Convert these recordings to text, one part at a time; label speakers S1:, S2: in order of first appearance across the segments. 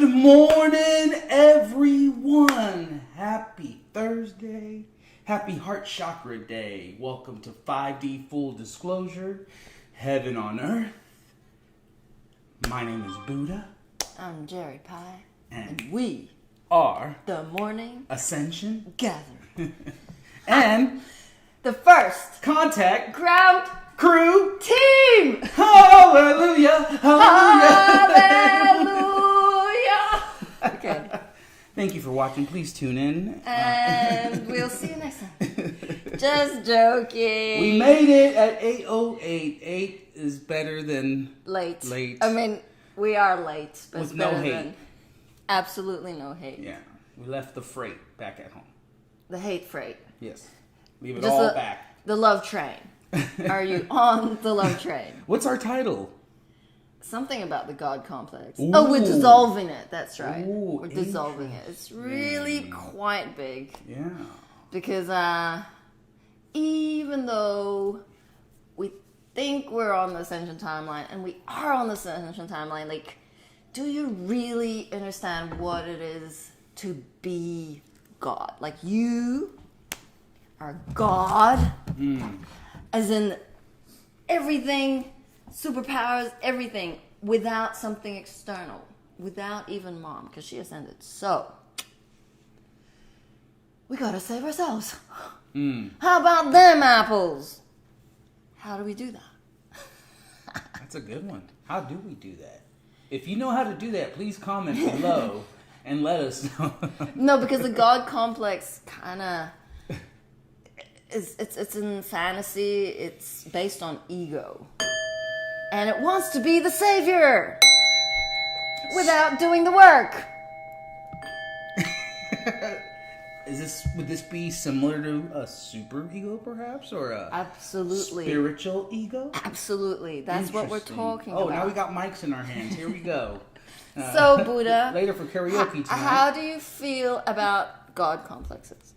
S1: Good morning, everyone. Happy Thursday. Happy Heart Chakra Day. Welcome to 5D Full Disclosure, Heaven on Earth. My name is Buddha.
S2: I'm Jeri-Lee.
S1: And
S2: we
S1: are
S2: the Morning
S1: Ascension
S2: Gathering.
S1: and
S2: the first
S1: Contact
S2: Ground
S1: Crew
S2: Team.
S1: Hallelujah. Hallelujah.
S2: Hallelujah. Okay.
S1: Thank you for watching. Please tune in.
S2: And we'll see you next time. Just joking.
S1: We made it at 8:08. 8 is better than
S2: late.
S1: I
S2: mean, we are late, but
S1: with
S2: it's
S1: no
S2: better
S1: hate.
S2: than absolutely no hate.
S1: Yeah, we left the freight back at home.
S2: The hate freight.
S1: Yes, leave it
S2: Just
S1: all back.
S2: The love train. Are you on the love train?
S1: What's our title?
S2: Something about the God complex.
S1: Ooh.
S2: Oh, we're dissolving it. That's right.
S1: Ooh,
S2: we're dissolving it. It's really quite big.
S1: Yeah.
S2: Because even though we think we're on the Ascension timeline, and we are on the Ascension timeline, like, do you really understand what it is to be God? Like, you are God. As in everything, superpowers, everything, without something external, without even mom, because she ascended. So, we gotta save ourselves. How about them apples? How do we do that?
S1: That's a good one. How do we do that? If you know how to do that, please comment below and let us know.
S2: No, because the God complex kind of... It's in fantasy. It's based on ego, and it wants to be the savior without doing the work.
S1: Would this be similar to a super ego, perhaps, or a
S2: Absolutely
S1: spiritual ego?
S2: Absolutely, that's what we're talking
S1: about.
S2: about.
S1: Now we got mics in our hands. Here we go.
S2: So Buddha,
S1: later for karaoke tonight.
S2: How do you feel about God complexes?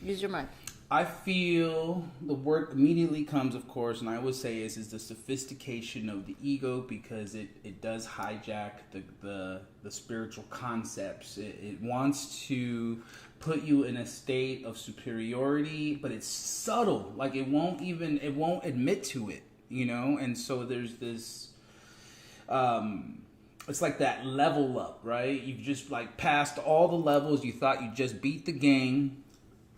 S2: Use your mic.
S1: I feel the word immediately comes, of course, and I would say is the sophistication of the ego, because it does hijack the spiritual concepts. It wants to put you in a state of superiority, but it's subtle. Like it won't admit to it, you know? And so there's this, it's like that level up, right? You've just like passed all the levels. You thought you just beat the game.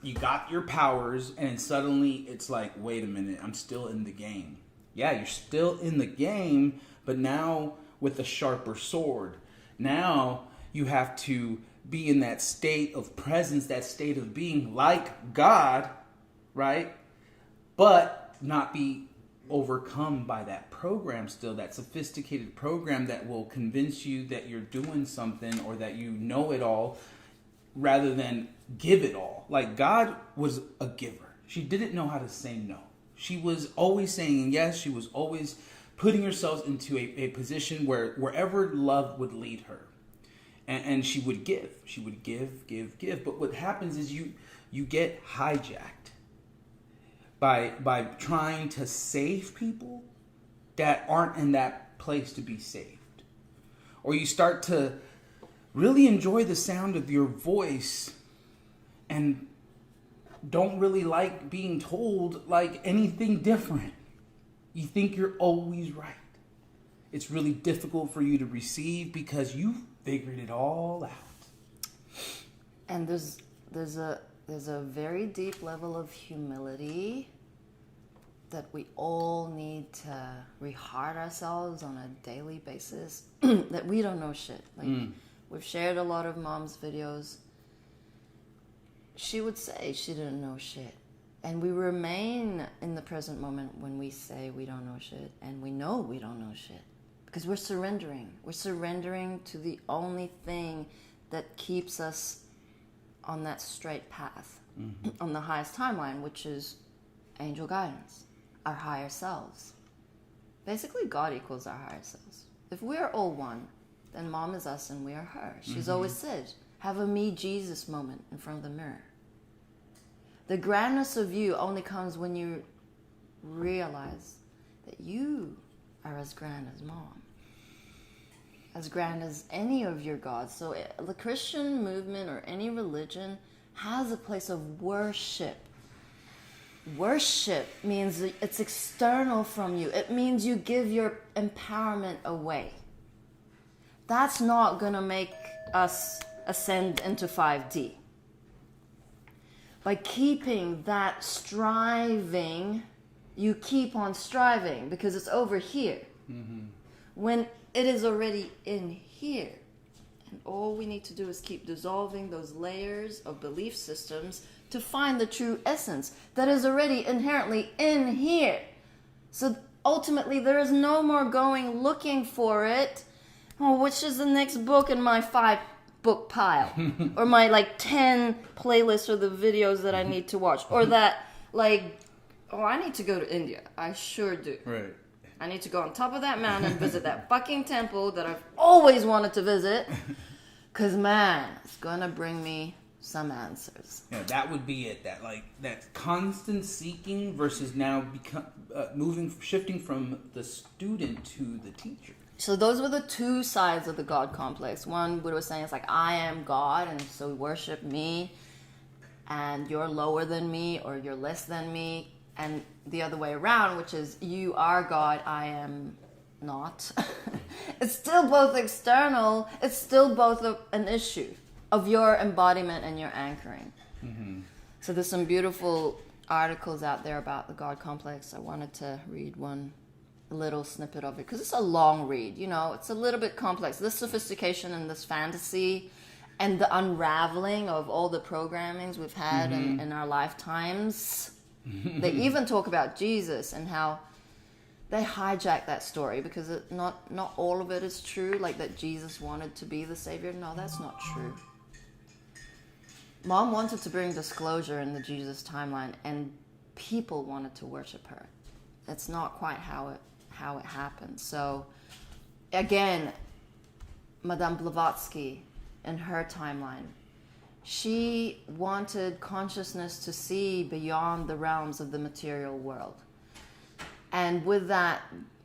S1: You got your powers, and suddenly it's like, wait a minute, I'm still in the game. Yeah, you're still in the game, but now with a sharper sword. Now you have to be in that state of presence, that state of being like God, right? But not be overcome by that program still, that sophisticated program that will convince you that you're doing something or that you know it all, rather than give it all. Like God was a giver. She didn't know how to say no. She was always saying yes. She was always putting herself into a position where wherever love would lead her. And she would give. She would give. But what happens is you get hijacked by trying to save people that aren't in that place to be saved. Or you start to really enjoy the sound of your voice and don't really like being told like anything different. You think you're always right. It's really difficult for you to receive because you figured it all out.
S2: And there's a very deep level of humility that we all need to re-heart ourselves on a daily basis that we don't know shit. Like we've shared a lot of mom's videos. She would say she didn't know shit. And we remain in the present moment when we say we don't know shit. And we know we don't know shit. Because we're surrendering. We're surrendering to the only thing that keeps us on that straight path. On the highest timeline, which is angel guidance. Our higher selves. Basically, God equals our higher selves. If we're all one, then mom is us and we are her. She's always said, have a me Jesus moment in front of the mirror. The grandness of you only comes when you realize that you are as grand as mom. as grand as any of your gods. So the Christian movement or any religion has a place of worship. Worship means it's external from you. It means you give your empowerment away. That's not going to make us ascend into 5D. By keeping that striving, you keep on striving because it's over here. Mm-hmm. When it is already in here. And all we need to do is keep dissolving those layers of belief systems to find the true essence that is already inherently in here. So ultimately, there is no more going looking for it. Oh, which is the next book in my 5-book pile? Or my 10 playlists or the videos that I need to watch? Or that I need to go to India. I sure do.
S1: Right.
S2: I need to go on top of that mountain and visit that fucking temple that I've always wanted to visit. Because, man, it's going to bring me some answers.
S1: Yeah, that would be it. That constant seeking versus now shifting from the student to the teacher.
S2: So those were the two sides of the God complex. One, Buddha was saying, it's I am God, and so worship me, and you're lower than me, or you're less than me. And the other way around, which is you are God, I am not. It's still both external. It's still both an issue of your embodiment and your anchoring. Mm-hmm. So there's some beautiful articles out there about the God complex. I wanted to read one little snippet of it because it's a long read. It's a little bit complex. This sophistication and this fantasy and the unraveling of all the programmings we've had in our lifetimes. They even talk about Jesus and how they hijack that story because not all of it is true, that Jesus wanted to be the savior. No, that's not true. Mom wanted to bring disclosure in the Jesus timeline, and people wanted to worship her. That's not quite how it happened. So, again, Madame Blavatsky in her timeline, she wanted consciousness to see beyond the realms of the material world. And with that,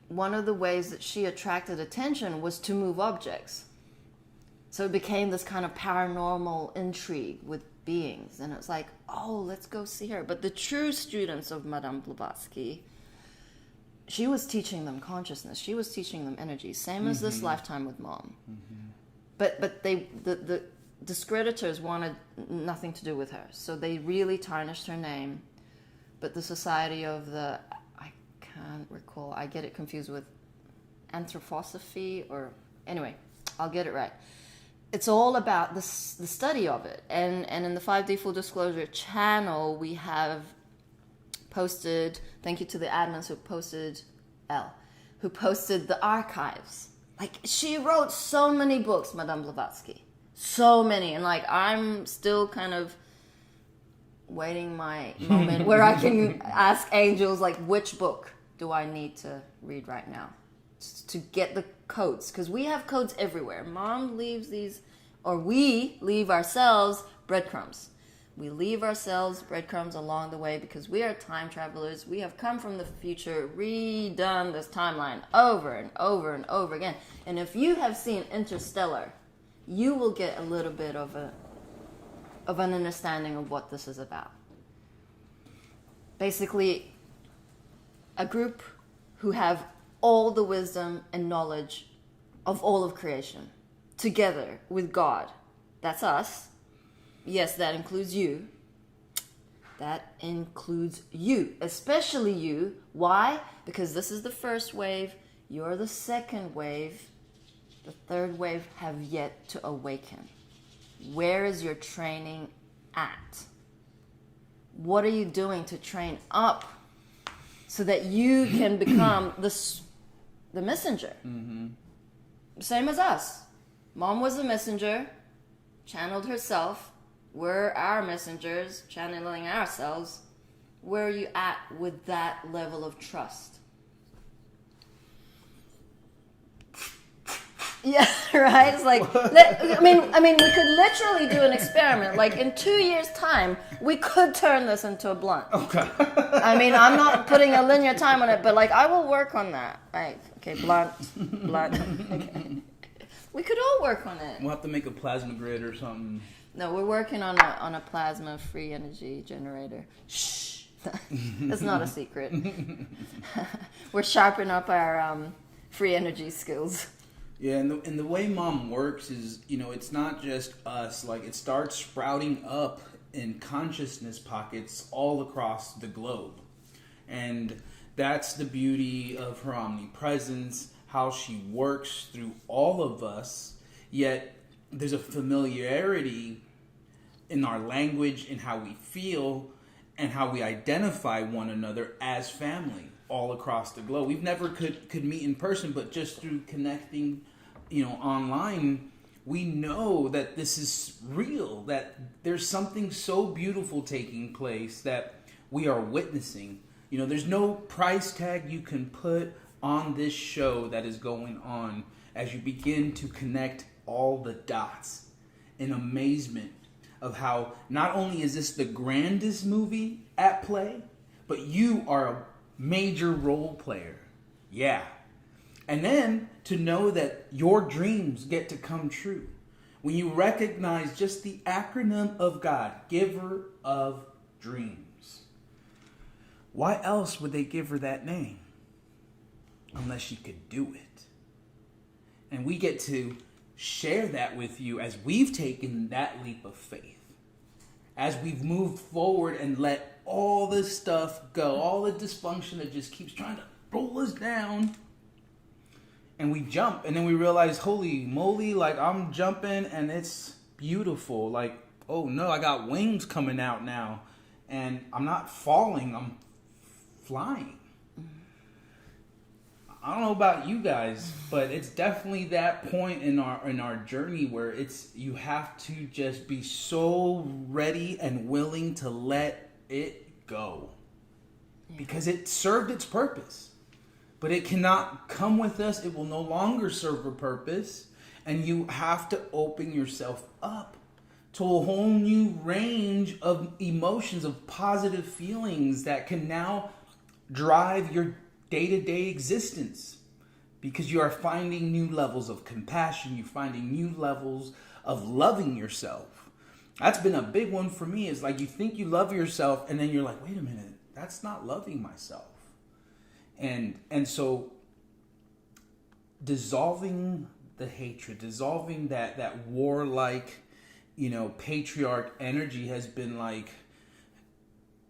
S2: one of the ways that she attracted attention was to move objects. So it became this kind of paranormal intrigue with beings. And it's let's go see her. But the true students of Madame Blavatsky, she was teaching them consciousness. She was teaching them energy. Same as this lifetime with Mom. Mm-hmm. But the discreditors wanted nothing to do with her. So they really tarnished her name. But the Society of the... I can't recall. I get it confused with anthroposophy or... Anyway, I'll get it right. It's all about the study of it. And in the 5D Full Disclosure channel, we have posted... Thank you to the admins who posted the archives. She wrote so many books, Madame Blavatsky. So many. And I'm still kind of waiting my moment where I can ask angels, which book do I need to read right now to get the codes? Because we have codes everywhere. Mom leaves these, or we leave ourselves breadcrumbs. We leave ourselves breadcrumbs along the way because we are time travelers. We have come from the future, redone this timeline over and over and over again. And if you have seen Interstellar, you will get a little bit of an understanding of what this is about. Basically, a group who have all the wisdom and knowledge of all of creation together with God. That's us. Yes, that includes you. That includes you, especially you. Why? Because this is the first wave. You're the second wave. The third wave have yet to awaken. Where is your training at? What are you doing to train up so that you can become the messenger? Mm-hmm. Same as us. Mom was the messenger, channeled herself. We're our messengers, channeling ourselves. Where are you at with that level of trust? Yeah, right? It's I mean, we could literally do an experiment. In 2 years' time, we could turn this into a blunt. Okay. I'm not putting a linear time on it, but I will work on that. Right? Okay, blunt. Okay. We could all work on it.
S1: We'll have to make a plasma grid or something.
S2: No, we're working on a plasma free energy generator. Shh, that's not a secret. We're sharpening up our free energy skills.
S1: Yeah, and the way Mom works is, it's not just us. Like, it starts sprouting up in consciousness pockets all across the globe. And that's the beauty of her omnipresence, how she works through all of us, yet there's a familiarity in our language, in how we feel, and how we identify one another as family all across the globe. We've never could meet in person, but just through connecting, online, we know that this is real, that there's something so beautiful taking place that we are witnessing. There's no price tag you can put on this show that is going on as you begin to connect all the dots in amazement of how not only is this the grandest movie at play, but you are a major role player. Yeah. And then to know that your dreams get to come true. When you recognize just the acronym of God, giver of dreams. Why else would they give her that name? Unless she could do it. And we get to share that with you as we've taken that leap of faith. As we've moved forward and let all this stuff go, all the dysfunction that just keeps trying to roll us down. And we jump, and then we realize, holy moly, like I'm jumping and it's beautiful. Like, oh no, I got wings coming out now. And I'm not falling, I'm flying. I don't know about you guys, but it's definitely that point in our journey where you have to just be so ready and willing to let it go. Because it served its purpose. But it cannot come with us. It will no longer serve a purpose. And you have to open yourself up to a whole new range of emotions, of positive feelings that can now drive your day-to-day existence. Because you are finding new levels of compassion. You're finding new levels of loving yourself. That's been a big one for me. Is like you think you love yourself and then you're like, wait a minute, that's not loving myself. And so dissolving the hatred, dissolving that warlike, patriarch energy has been like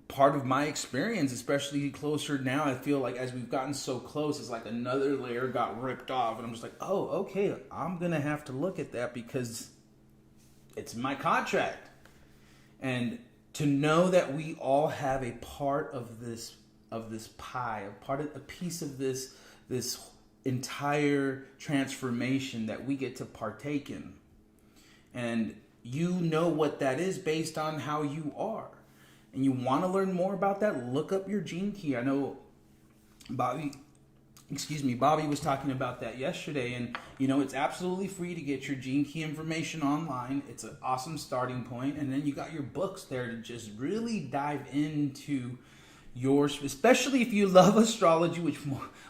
S1: part of my experience, especially closer now. I feel like as we've gotten so close, it's like another layer got ripped off. And I'm just like, oh, okay, I'm going to have to look at that because it's my contract. And to know that we all have a part of this pie, a piece of this entire transformation that we get to partake in. And you know what that is based on how you are. And you want to learn more about that, look up your gene key. I know Bobby was talking about that yesterday, and it's absolutely free to get your gene key information online. It's an awesome starting point, and then you got your books there to just really dive into yours, especially if you love astrology, which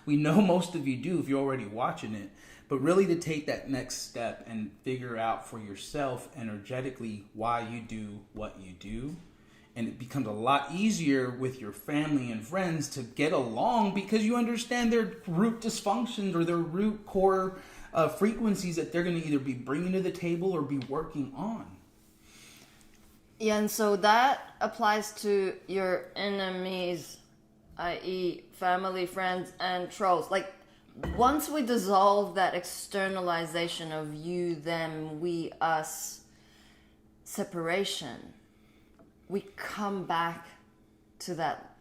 S1: we know most of you do if you're already watching it, but really to take that next step and figure out for yourself energetically why you do what you do. And it becomes a lot easier with your family and friends to get along because you understand their root dysfunctions or their root core frequencies that they're going to either be bringing to the table or be working on.
S2: Yeah, and so that applies to your enemies, i.e. family, friends, and trolls. Like, once we dissolve that externalization of you, them, we, us separation, we come back to that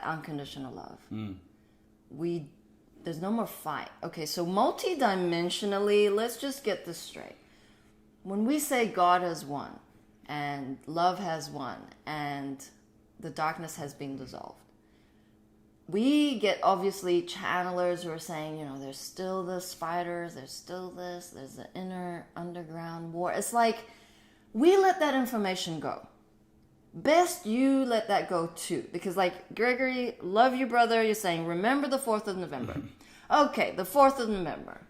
S2: unconditional love. There's no more fight. Okay, so multidimensionally, let's just get this straight. When we say God has won, and love has won, and the darkness has been dissolved, we get obviously channelers who are saying, there's still the spiders, there's still this, there's the inner underground war. It's like we let that information go. Best you let that go too. Because like, Gregory, love you, brother. You're saying, remember the 4th of November. Okay, the 4th of November.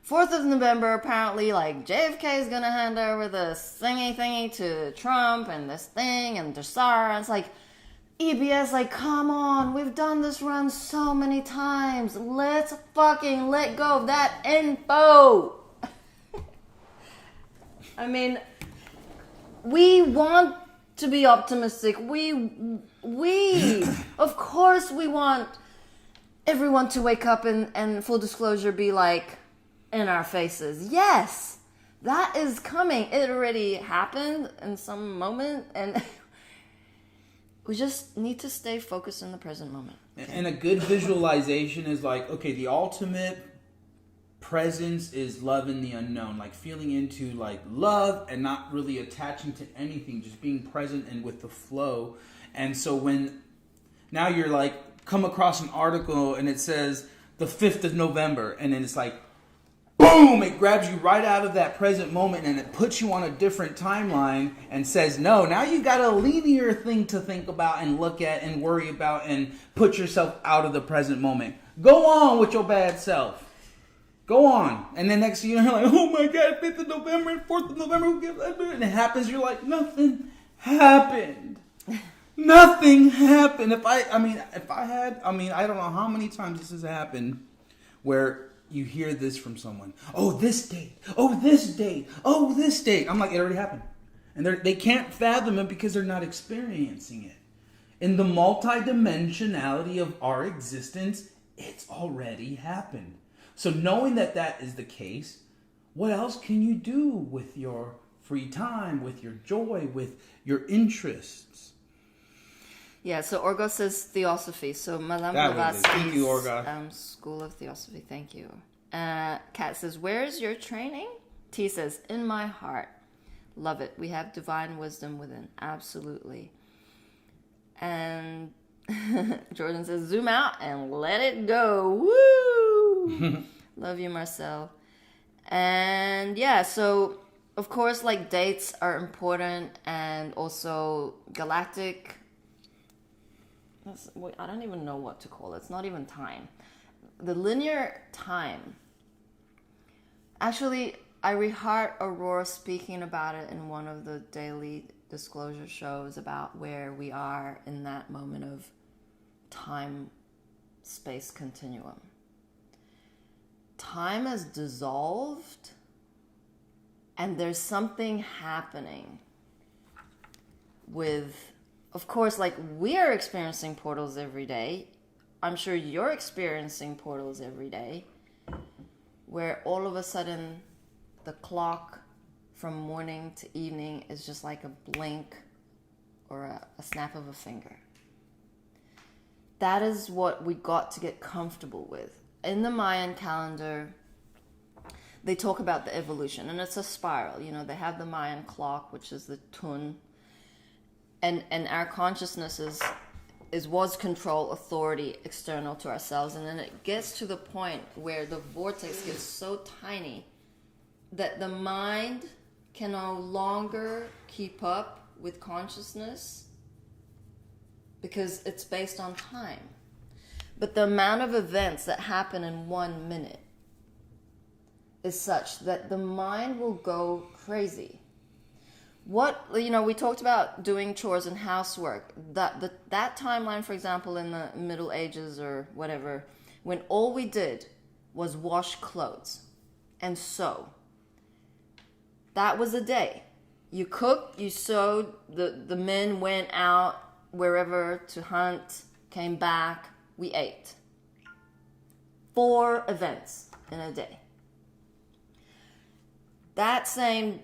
S2: 4th of November, apparently, like, JFK is going to hand over the thingy to Trump and this thing and Desar. And it's like, EBS, like, come on. We've done this run so many times. Let's fucking let go of that info. I mean, we want to be optimistic. We, of course, we want everyone to wake up and full disclosure, be like, in our faces. Yes, that is coming. It already happened in some moment, and we just need to stay focused in the present moment.
S1: And a good visualization is like, okay, the ultimate presence is love in the unknown, like feeling into like love and not really attaching to anything, just being present and with the flow. And so when now you're like come across an article and it says the 5th of November, and then it's like boom, it grabs you right out of that present moment and it puts you on a different timeline and says, no, now you got a linear thing to think about and look at and worry about and put yourself out of the present moment. Go on with your bad self. Go on. And then next thing you know, you're like, oh my God, 5th of November and 4th of November, who gives that? And it happens, you're like, nothing happened. Nothing happened. I don't know how many times this has happened where you hear this from someone. Oh, this date. Oh, this date. Oh, this date. I'm like, it already happened. And they can't fathom it because they're not experiencing it. In the multidimensionality of our existence, it's already happened. So knowing that that is the case, what else can you do with your free time, with your joy, with your interests?
S2: Yeah, so Orgo says Theosophy. So Madame
S1: Thank you, Orgo.
S2: School of Theosophy, thank you. Kat says, where is your training? T says, in my heart. Love it. We have divine wisdom within. Absolutely. And Jordan says, zoom out and let it go. Woo! Love you, Marcel. And yeah, so of course, like dates are important, and also galactic. I don't even know what to call it. It's not even time. The linear time. Actually, I reheard Aurora speaking about it in one of the daily disclosure shows about where we are in that moment of time-space continuum. Time is dissolved, and there's something happening with, of course, like we are experiencing portals every day. I'm sure you're experiencing portals every day, where all of a sudden the clock from morning to evening is just like a blink or a snap of a finger. That is what we got to get comfortable with. In the Mayan calendar, they talk about the evolution, and it's a spiral. You know, they have the Mayan clock, which is the tun, and our consciousness was control, authority, external to ourselves, and then it gets to the point where the vortex gets so tiny that the mind can no longer keep up with consciousness because it's based on time. But the amount of events that happen in 1 minute is such that the mind will go crazy. We talked about doing chores and housework. That timeline, for example, in the Middle Ages or whatever, when all we did was wash clothes and sew. That was a day. You cooked, you sewed, the men went out wherever to hunt, came back, we ate. 4 events in a day. That same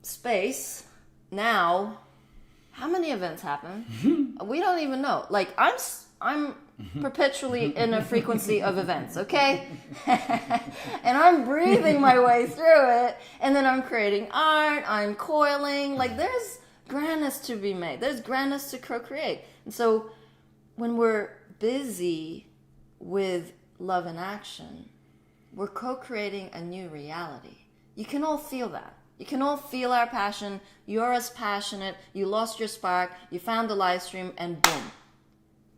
S2: space, now, how many events happen? We don't even know. Like, I'm perpetually in a frequency of events, okay? And I'm breathing my way through it, and then I'm creating art, I'm coiling. Like, there's grandness to be made. There's grandness to co-create. And so when we're busy with love and action, we're co-creating a new reality. You can all feel that. You can all feel our passion. You're as passionate. You lost your spark. You found the live stream, and boom,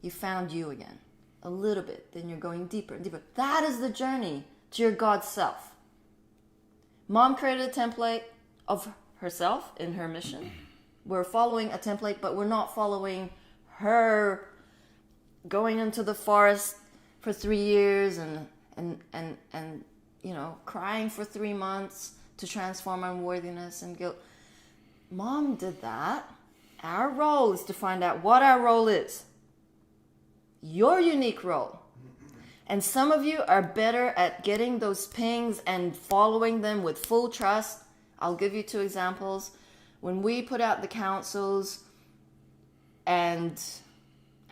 S2: you found you again. A little bit. Then you're going deeper and deeper. That is the journey to your God self. Mom created a template of herself in her mission. We're following a template, but we're not following her going into the forest for 3 years and crying for 3 months to transform unworthiness and guilt. Mom did that. Our role is to find out what our role is. Your unique role. And some of you are better at getting those pings and following them with full trust. I'll give you 2 examples. When we put out the councils, and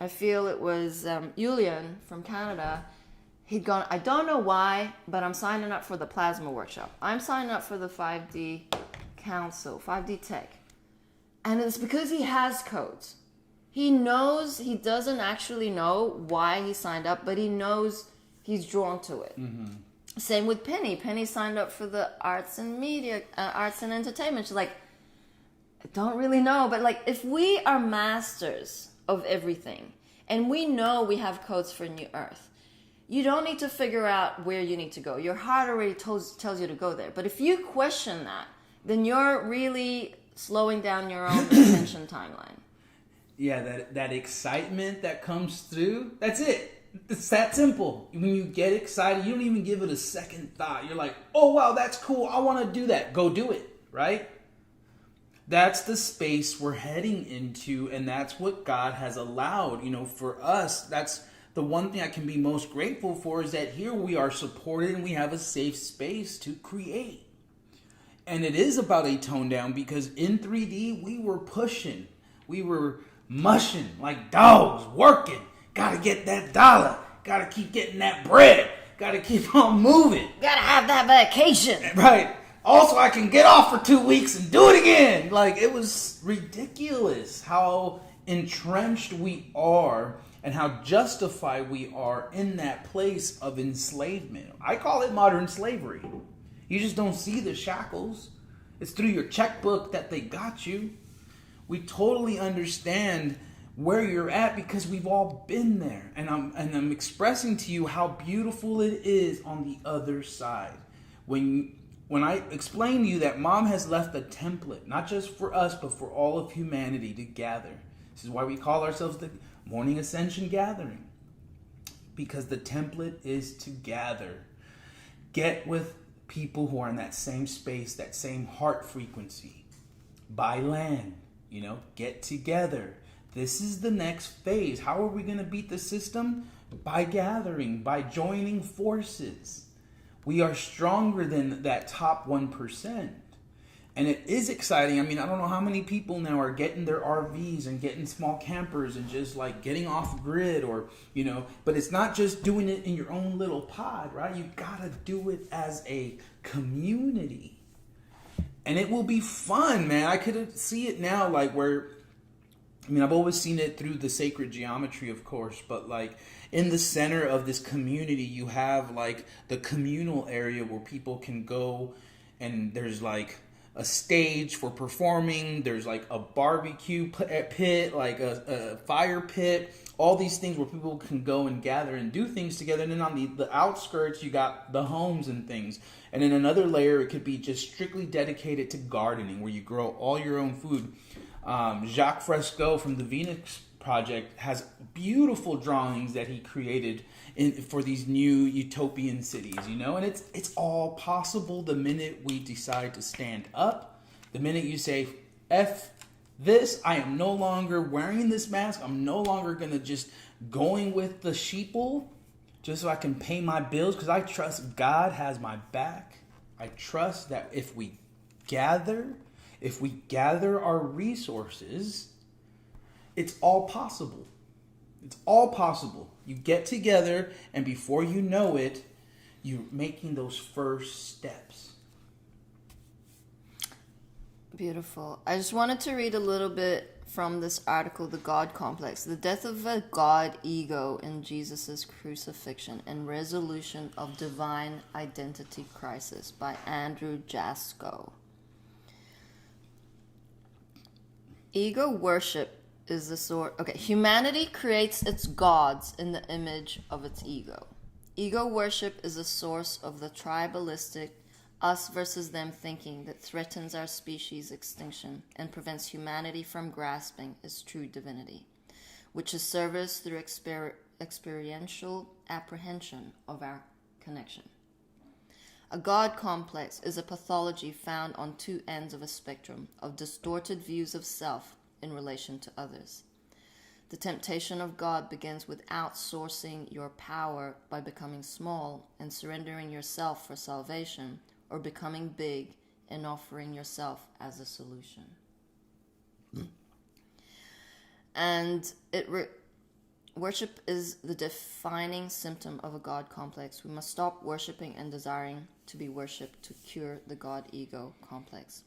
S2: I feel it was Julian from Canada, he'd gone, I don't know why, but I'm signing up for the plasma workshop. I'm signing up for the 5D council, 5D tech. And it's because he has codes. He knows, he doesn't actually know why he signed up, but he knows he's drawn to it. Mm-hmm. Same with Penny. Penny signed up for the arts and media, arts and entertainment. She's like, I don't really know, but like if we are masters of everything and we know we have codes for New Earth, you don't need to figure out where you need to go. Your heart already tells you to go there. But if you question that, then you're really slowing down your own ascension timeline.
S1: Yeah, that excitement that comes through, that's it. It's that simple. When you get excited, you don't even give it a second thought. You're like, oh, wow, that's cool. I want to do that. Go do it, right? That's the space we're heading into, and that's what God has allowed. For us, that's the one thing I can be most grateful for, is that here we are supported and we have a safe space to create. And it is about a tone down, because in 3D, we were pushing. We were mushing like dogs, working. Gotta get that dollar. Gotta keep getting that bread. Gotta keep on moving.
S2: Gotta have that vacation.
S1: Right. Also, I can get off for 2 weeks and do it again. Like, it was ridiculous how entrenched we are and how justified we are in that place of enslavement. I call it modern slavery. You just don't see the shackles. It's through your checkbook that they got you. We totally understand where you're at because we've all been there. And I'm expressing to you how beautiful it is on the other side. When I explain to you that Mom has left a template, not just for us, but for all of humanity to gather. This is why we call ourselves the Morning Ascension Gathering. Because the template is to gather. Get with people who are in that same space, that same heart frequency. Buy land, get together. This is the next phase. How are we going to beat the system? By gathering, by joining forces. We are stronger than that top 1%. And it is exciting. I mean, I don't know how many people now are getting their RVs and getting small campers and just like getting off grid or, but it's not just doing it in your own little pod, right? You got to do it as a community. And it will be fun, man. I could see it now, like I've always seen it through the sacred geometry, of course, but like in the center of this community, you have like the communal area where people can go, and there's like a stage for performing. There's like a barbecue pit, like a fire pit, all these things where people can go and gather and do things together. And then on the outskirts, you got the homes and things. And in another layer, it could be just strictly dedicated to gardening, where you grow all your own food. Jacques Fresco from the Venus Project has beautiful drawings that he created for these new utopian cities, and it's all possible the minute we decide to stand up. The minute you say, F this, I am no longer wearing this mask. I'm no longer going to just going with the sheeple just so I can pay my bills, because I trust God has my back. I trust that if we gather our resources, it's all possible. It's all possible. You get together, and before you know it, you're making those first steps.
S2: Beautiful. I just wanted to read a little bit from this article, The God Complex, the death of a God ego in Jesus' crucifixion and resolution of divine identity crisis by Andrew Jasko. Ego worship is the sort... Okay, humanity creates its gods in the image of its ego. Ego worship is a source of the tribalistic us versus them thinking that threatens our species' extinction and prevents humanity from grasping its true divinity, which is service through experiential apprehension of our connection. A God complex is a pathology found on two ends of a spectrum of distorted views of self in relation to others. The temptation of God begins with outsourcing your power by becoming small and surrendering yourself for salvation, or becoming big and offering yourself as a solution. And worship is the defining symptom of a God complex. We must stop worshiping and desiring to be worshipped to cure the God ego complex.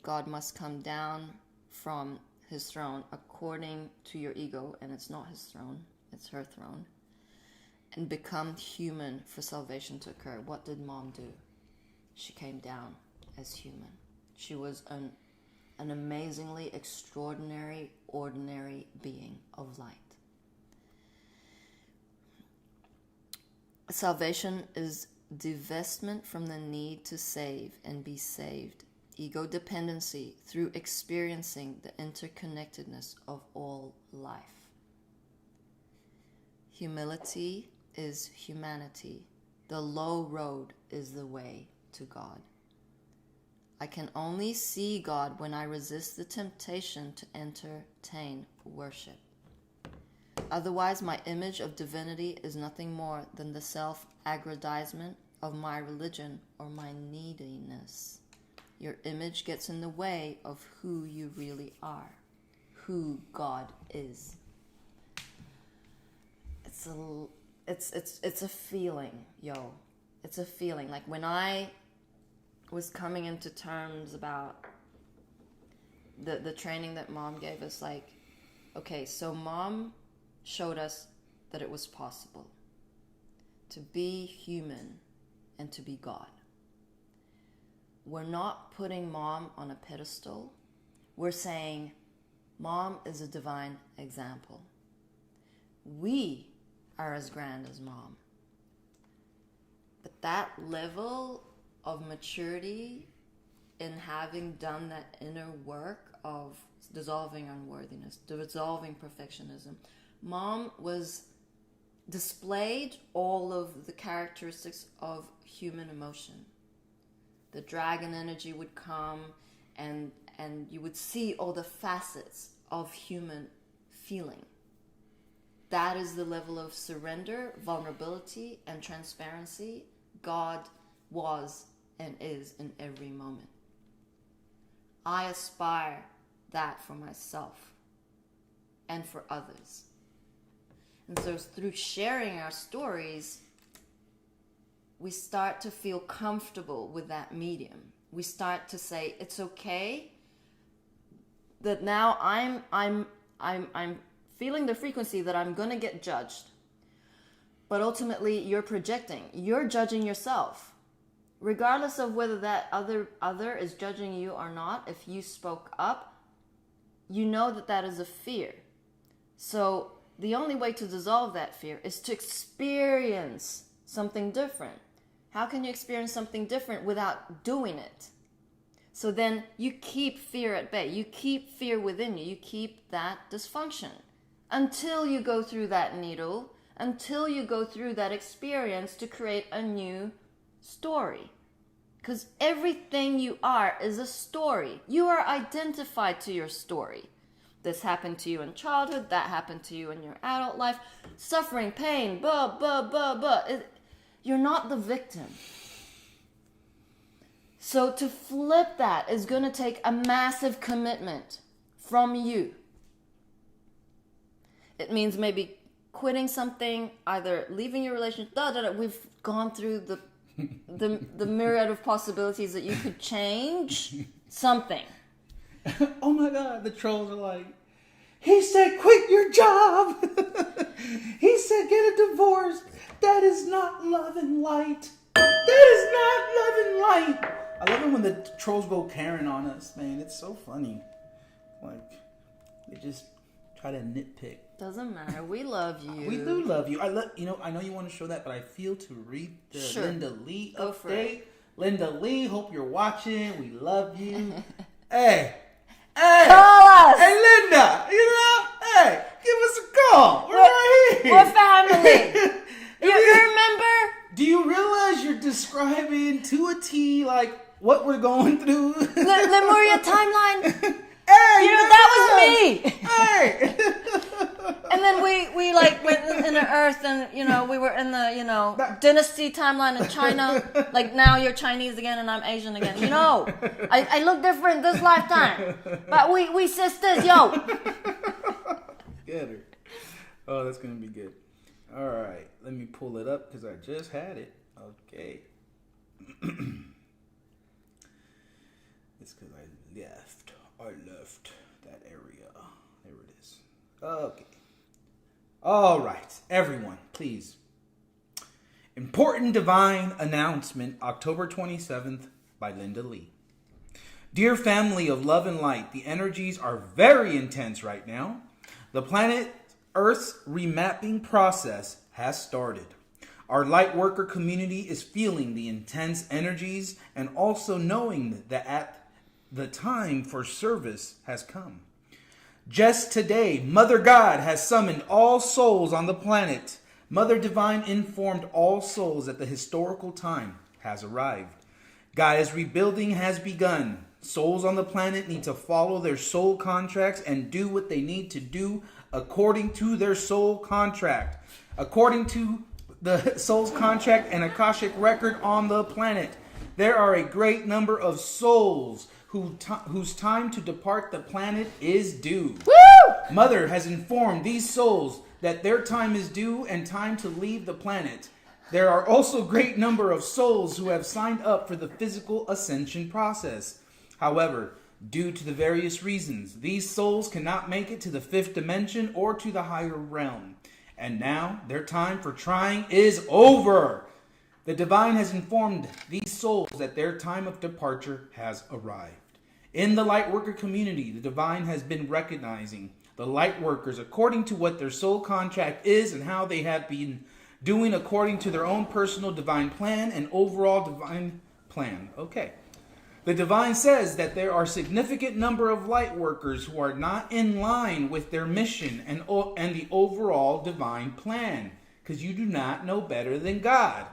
S2: God must come down from his throne according to your ego, and it's not his throne, it's her throne, and become human for salvation to occur. What did Mom do? She came down as human. She was an amazingly extraordinary, ordinary being of light. Salvation is divestment from the need to save and be saved. Ego dependency through experiencing the interconnectedness of all life. Humility is humanity. The low road is the way to God. I can only see God when I resist the temptation to entertain worship. Otherwise, my image of divinity is nothing more than the self-aggrandizement of my religion or my neediness. Your image gets in the way of who you really are, who God is. It's a feeling, yo. It's a feeling. Like when I was coming into terms about the training that Mom gave us, like, okay, so Mom showed us that it was possible to be human and to be God. We're not putting Mom on a pedestal. We're saying Mom is a divine example. We are as grand as Mom. But that level of maturity in having done that inner work of dissolving unworthiness, dissolving perfectionism, Mom was displayed all of the characteristics of human emotion. The dragon energy would come and you would see all the facets of human feeling. That is the level of surrender, vulnerability, and transparency God was and is in every moment. I aspire that for myself and for others. And so through sharing our stories, we start to feel comfortable with that medium. We start to say, it's okay that now I'm feeling the frequency that I'm going to get judged. But ultimately, you're projecting. You're judging yourself. Regardless of whether that other is judging you or not, if you spoke up, you know that is a fear. So the only way to dissolve that fear is to experience something different. How can you experience something different without doing it? So then you keep fear at bay. You keep fear within you. You keep that dysfunction until you go through that needle, until you go through that experience to create a new story. Because everything you are is a story. You are identified to your story. This happened to you in childhood, that happened to you in your adult life. Suffering, pain, you're not the victim. So to flip that is going to take a massive commitment from you. It means maybe quitting something, either leaving your relationship. We've gone through the myriad of possibilities that you could change something.
S1: Oh my God, the trolls are like, he said quit your job. He said get a divorce. That is not love and light. That is not love and light. I love it when the trolls go Karen on us, man. It's so funny. Like, they just try to nitpick.
S2: Doesn't matter. We love you.
S1: We do love you. I know you want to show that, but I feel to read the Linda Lee
S2: Go for
S1: update.
S2: it.
S1: Linda Lee, hope you're watching. We love you. Hey,
S2: Call us.
S1: Hey, Linda. Hey, give us a call. We're right here.
S2: We're family. you remember?
S1: Do you realize you're describing to a T like what we're going through?
S2: Lemuria timeline.
S1: Hey,
S2: that was me.
S1: Hey.
S2: And then we like went in the earth, and we were in the dynasty timeline in China. Like now you're Chinese again, and I'm Asian again. I look different this lifetime, but we sisters, yo.
S1: Get her. Oh, that's gonna be good. All right, let me pull it up because I just had it. Okay. It's because I left that area. There it is. Okay. All right, everyone, please. Important divine announcement, October 27th by Linda Lee. Dear family of love and light, the energies are very intense right now. The planet Earth's remapping process has started. Our light worker community is feeling the intense energies and also knowing that at the time for service has come. Just today, Mother God has summoned all souls on the planet. Mother Divine informed all souls that the historical time has arrived. Gaia's rebuilding has begun. Souls on the planet need to follow their soul contracts and do what they need to do according to their soul contract. According to the soul's contract and Akashic record on the planet, there are a great number of souls whose time to depart the planet is due.
S2: Woo!
S1: Mother has informed these souls that their time is due and time to leave the planet. There are also a great number of souls who have signed up for the physical ascension process. However, due to the various reasons, these souls cannot make it to the fifth dimension or to the higher realm. And now their time for trying is over. The Divine has informed these souls that their time of departure has arrived. In the Lightworker community, the Divine has been recognizing the Lightworkers according to what their soul contract is and how they have been doing according to their own personal Divine plan and overall Divine plan. Okay. The Divine says that there are significant number of Lightworkers who are not in line with their mission and the overall Divine plan, because you do not know better than God.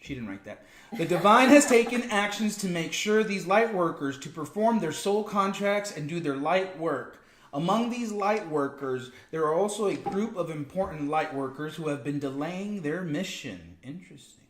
S1: She didn't write that. The Divine has taken actions to make sure these light workers to perform their soul contracts and do their light work. Among these light workers, there are also a group of important light workers who have been delaying their mission. Interesting.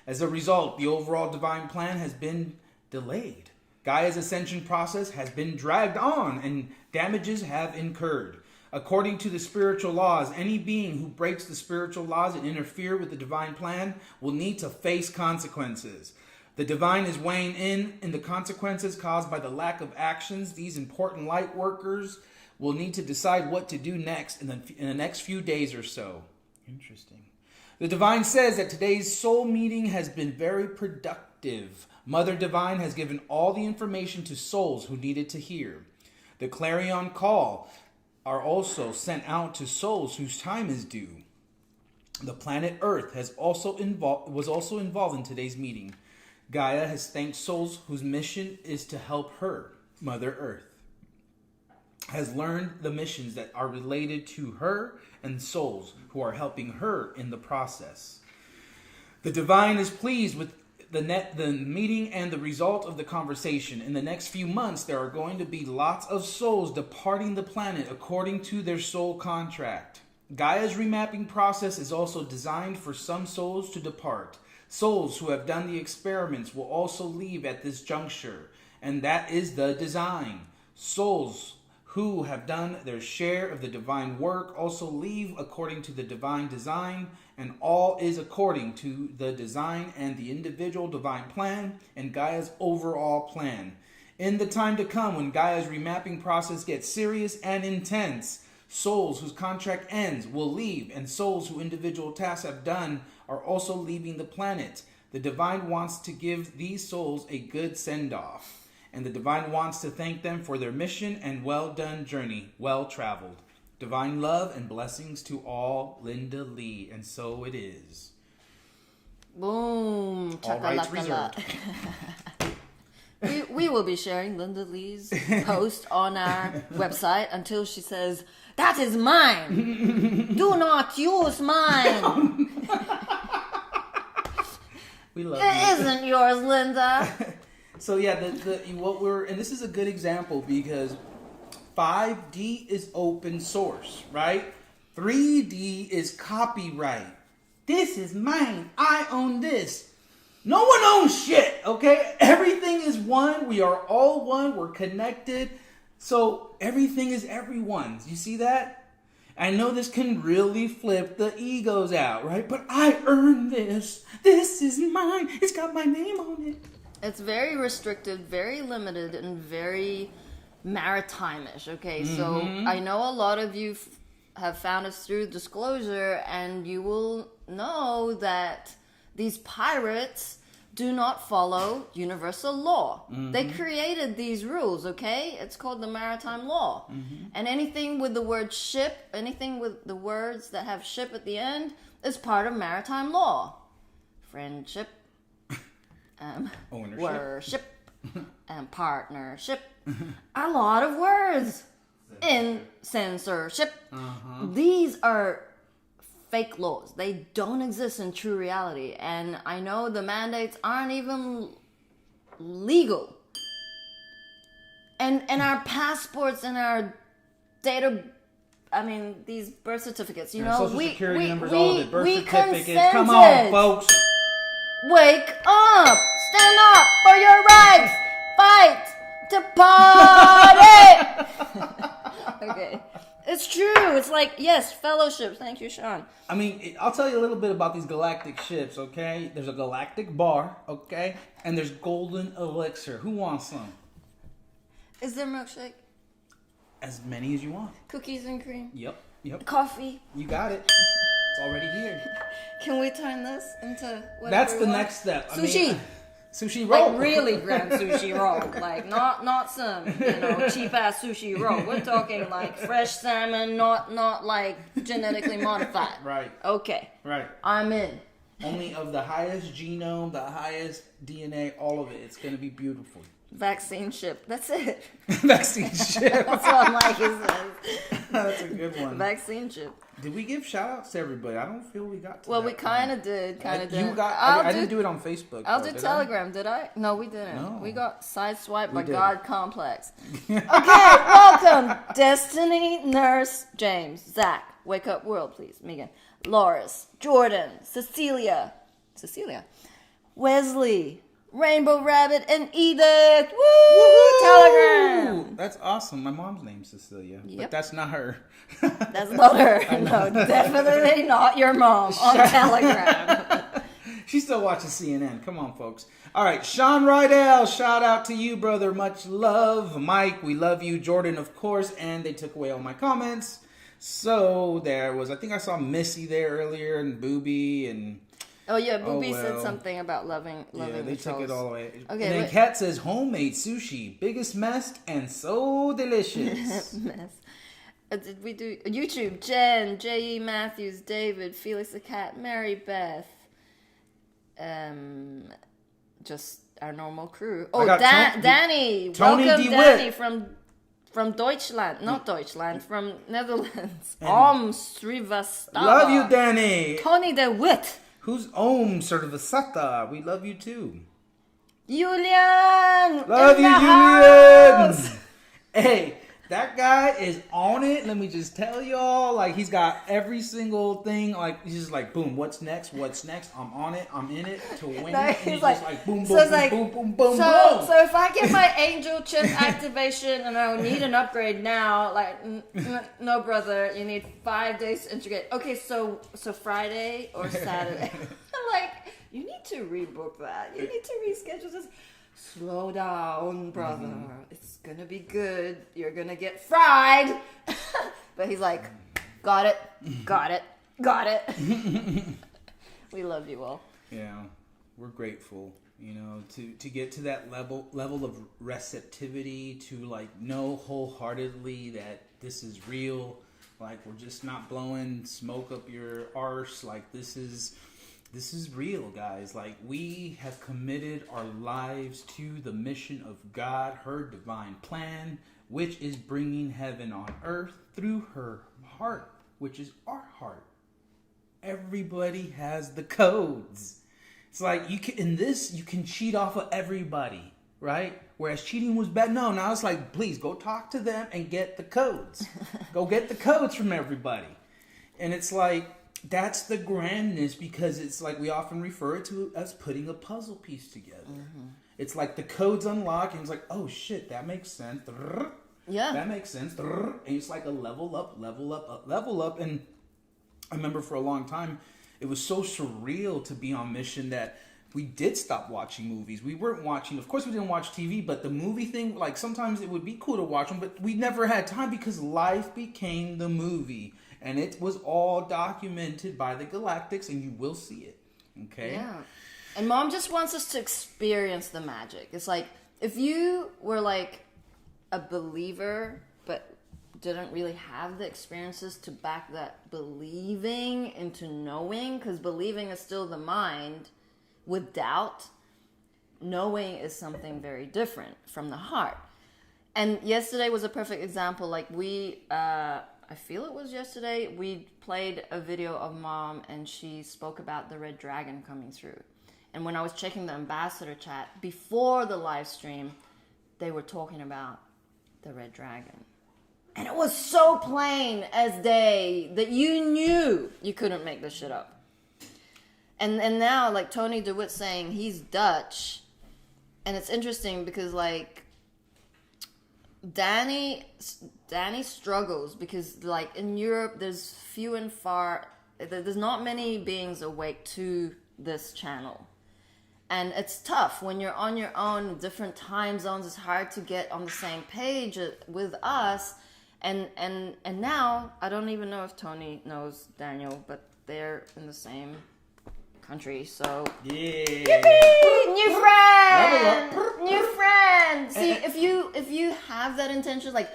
S1: As a result, the overall Divine plan has been delayed. Gaia's ascension process has been dragged on and damages have incurred. According to the spiritual laws, any being who breaks the spiritual laws and interfere with the Divine plan will need to face consequences. The Divine is weighing in the consequences caused by the lack of actions. These important light workers will need to decide what to do next in the next few days or so. Interesting. The Divine says that today's soul meeting has been very productive. Mother Divine has given all the information to souls who needed to hear. The clarion call are also sent out to souls whose time is due. The planet Earth was also involved in today's meeting. Gaia has thanked souls whose mission is to help her. Mother Earth has learned the missions that are related to her and souls who are helping her in the process. The Divine is pleased with the meeting and the result of the conversation. In the next few months, there are going to be lots of souls departing the planet according to their soul contract. Gaia's remapping process is also designed for some souls to depart. Souls who have done the experiments will also leave at this juncture, and that is the design. Souls who have done their share of the divine work also leave according to the divine design, and all is according to the design and the individual divine plan and Gaia's overall plan. In the time to come, when Gaia's remapping process gets serious and intense, souls whose contract ends will leave, and souls whose individual tasks have done are also leaving the planet. The Divine wants to give these souls a good send-off, and the Divine wants to thank them for their mission and well-done journey, well-traveled. Divine love and blessings to all, Linda Lee. And so it is.
S2: Boom.
S1: All rights reserved.
S2: We will be sharing Linda Lee's post on our website until she says, "That is mine. Do not use mine."
S1: We love
S2: It isn't yours, Linda.
S1: So yeah, and this is a good example because 5D is open source, right? 3D is copyright. This is mine. I own this. No one owns shit, okay? Everything is one. We are all one. We're connected. So everything is everyone's. You see that? I know this can really flip the egos out, right? But I earned this. This is mine. It's got my name on it.
S2: It's very restricted, very limited, and very maritime-ish. Okay, so I know a lot of you have found us through Disclosure, and you will know that these pirates do not follow universal law. They created these rules, okay? It's called the maritime law. And anything with the word ship, anything with the words that have ship at the end is part of maritime law. Friendship,
S1: Ownership.
S2: worship, and partnership. A lot of words in censorship. These are fake laws. They don't exist in true reality. And I know the mandates aren't even legal. And our passports and our data, I mean, these birth certificates, you know,
S1: Social Security numbers,
S2: we,
S1: all of it. Birth
S2: we
S1: certificates.
S2: consented.
S1: Come on, folks.
S2: Wake up! Stand up for your rights! Fight to party! Okay. It's true. It's like, yes, fellowship. Thank you, Sean.
S1: I mean, I'll tell you a little bit about these galactic ships, okay? There's a galactic bar, okay? And there's golden elixir. Who wants some?
S2: Is there milkshake?
S1: As many as you want.
S2: Cookies and cream?
S1: Yep.
S2: Coffee?
S1: You got it. It's already here.
S2: Can we turn this into whatever
S1: That's
S2: we
S1: the
S2: want?
S1: next step.
S2: Sushi.
S1: Sushi roll.
S2: Like really grand sushi roll. Like not some, cheap ass sushi roll. We're talking like fresh salmon, not like genetically modified.
S1: Right.
S2: Okay.
S1: Right.
S2: I'm in.
S1: Only of the highest genome, the highest DNA, all of it. It's going to be beautiful.
S2: Vaccine ship. That's it.
S1: Vaccine ship.
S2: That's what Mikey says.
S1: That's a good one.
S2: Vaccine ship.
S1: Did we give shout outs to everybody? I don't feel we got to
S2: Well,
S1: that
S2: we kind of did.
S1: You got. I didn't do it on Facebook.
S2: I'll
S1: though,
S2: do Telegram. Did I? No, we didn't.
S1: No.
S2: We got sideswiped by
S1: did.
S2: God Complex. Okay, welcome. Destiny, Nurse, James, Zach. Wake up world, please. Megan. Loris, Jordan, Cecilia, Wesley, Rainbow Rabbit, and Edith. Woo! Telegram.
S1: That's awesome. My mom's name's Cecilia,
S2: Yep.
S1: but that's not her.
S2: That's not her. No, definitely not your mom on Telegram.
S1: She still watches CNN. Come on, folks. All right, Sean Rydell, shout out to you, brother. Much love. Mike, we love you. Jordan, of course. And they took away all my comments. So there was, I think I saw Missy there earlier, and Booby, and...
S2: Oh yeah, Booby
S1: well.
S2: said something about loving
S1: Yeah, they
S2: the
S1: took
S2: trolls.
S1: it all away.
S2: Okay,
S1: and then
S2: wait.
S1: Kat says, homemade sushi, biggest mess, and so delicious.
S2: Mess. Did we do YouTube? Jen, J.E. Matthews, David, Felix the Cat, Mary Beth, just our normal crew. Oh, Danny,
S1: Tony
S2: welcome
S1: DeWitt.
S2: Danny from Deutschland, not Deutschland, from Netherlands. Om Srivastava.
S1: Love you, Danny.
S2: Tony DeWitt.
S1: Who's Om Sarvasata? We love you too.
S2: Julian.
S1: Love
S2: in
S1: you,
S2: the
S1: Julian.
S2: house.
S1: Hey, that guy is on it. Let me just tell y'all, like, he's got every single thing. Like, he's just like, boom, what's next? What's next? I'm on it. I'm in it to win.
S2: No,
S1: And
S2: he's
S1: he's
S2: like-
S1: just like, boom, boom,
S2: so it's
S1: boom,
S2: like-
S1: boom, boom, boom, boom.
S2: So if I get my angel chip activation and I need an upgrade now, like no brother, you need 5 days to integrate. Okay, so Friday or Saturday. I'm like, you need to rebook that. You need to reschedule this. Slow down, brother. It's gonna be good. You're gonna get fried. But he's like, got it. We love you all.
S1: Yeah, we're grateful, to get to that level of receptivity, to like know wholeheartedly that this is real. Like, we're just not blowing smoke up your arse. Like, this is real, guys. Like, we have committed our lives to the mission of God, her divine plan, which is bringing heaven on earth through her heart, which is our heart. Everybody has the codes. It's like, you can cheat off of everybody, right? Whereas cheating was bad. No, now it's like, please go talk to them and get the codes. Go get the codes from everybody. And it's like, that's the grandness, because it's like we often refer to as putting a puzzle piece together. Mm-hmm. It's like the codes unlock, and it's like, oh shit, that makes sense.
S2: Yeah.
S1: That makes sense. And it's like a level up. And I remember for a long time, it was so surreal to be on mission that we did stop watching movies. We weren't watching, of course we didn't watch TV, but the movie thing, like sometimes it would be cool to watch them, but we never had time because life became the movie. And it was all documented by the Galactics, and you will see it. Okay?
S2: Yeah. And Mom just wants us to experience the magic. It's like, if you were like a believer, but didn't really have the experiences to back that believing into knowing, because believing is still the mind with doubt, knowing is something very different from the heart. And yesterday was a perfect example. Like, I feel it was yesterday, we played a video of Mom, and she spoke about the red dragon coming through. And when I was checking the ambassador chat before the live stream, they were talking about the red dragon. And it was so plain as day that you knew you couldn't make this shit up. And now, like, Tony DeWitt saying he's Dutch, and it's interesting because, like, Danny struggles because, like, in Europe, there's few and far, there's not many beings awake to this channel. And it's tough when you're on your own, different time zones. It's hard to get on the same page with us. And now, I don't even know if Tony knows Daniel, but they're in the same country, so
S1: yeah.
S2: Yippee! New friend! New friend! See, if you have that intention, like,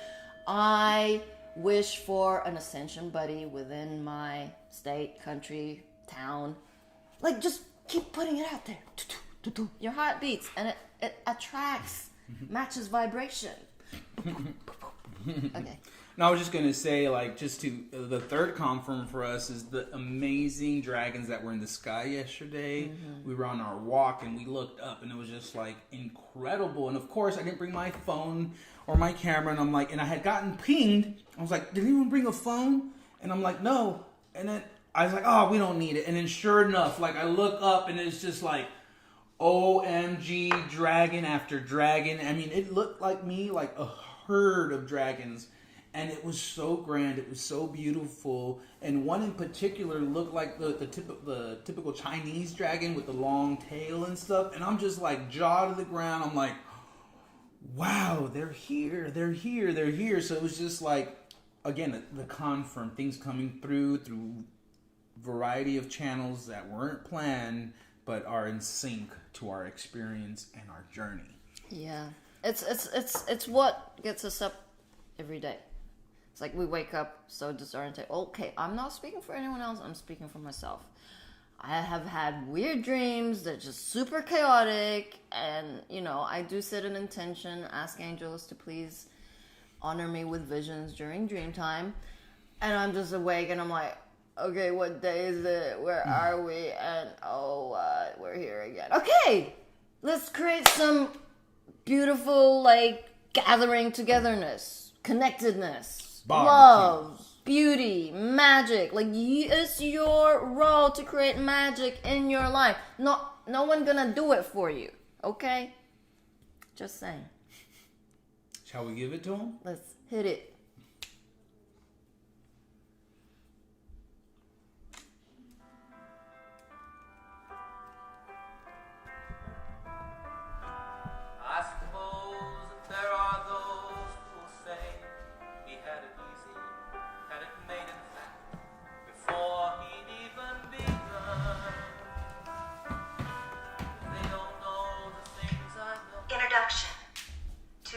S2: I wish for an Ascension buddy within my state, country, town, like, just keep putting it out there. Your heart beats, and it attracts, matches vibration. Okay.
S1: No, I was just going to say, like, just to, the third confirm for us is the amazing dragons that were in the sky yesterday. Mm-hmm. We were on our walk, and we looked up, and it was just, like, incredible. And, of course, I didn't bring my phone or my camera, and I'm like, and I had gotten pinged. I was like, did anyone bring a phone? And I'm like, no. And then I was like, oh, we don't need it. And then sure enough, like, I look up, and it's just like, OMG, dragon after dragon. I mean, it looked like me, like a herd of dragons. And it was so grand. It was so beautiful. And one in particular looked like the typical Chinese dragon with the long tail and stuff. And I'm just like jaw to the ground. I'm like, wow, they're here. They're here. They're here. So it was just like, again, the confirm, things coming through variety of channels that weren't planned, but are in sync to our experience and our journey.
S2: Yeah. It's what gets us up every day. It's like we wake up so disoriented. Okay, I'm not speaking for anyone else. I'm speaking for myself. I have had weird dreams that are just super chaotic. And, you know, I do set an intention, ask angels to please honor me with visions during dream time. And I'm just awake and I'm like, okay, what day is it? Where are we? And, we're here again. Okay, let's create some beautiful, like, gathering togetherness, connectedness.
S1: Barbecue.
S2: Love, beauty, magic. Like, it's your role to create magic in your life. No one gonna do it for you. Okay? Just saying.
S1: Shall we give it to him?
S2: Let's hit it.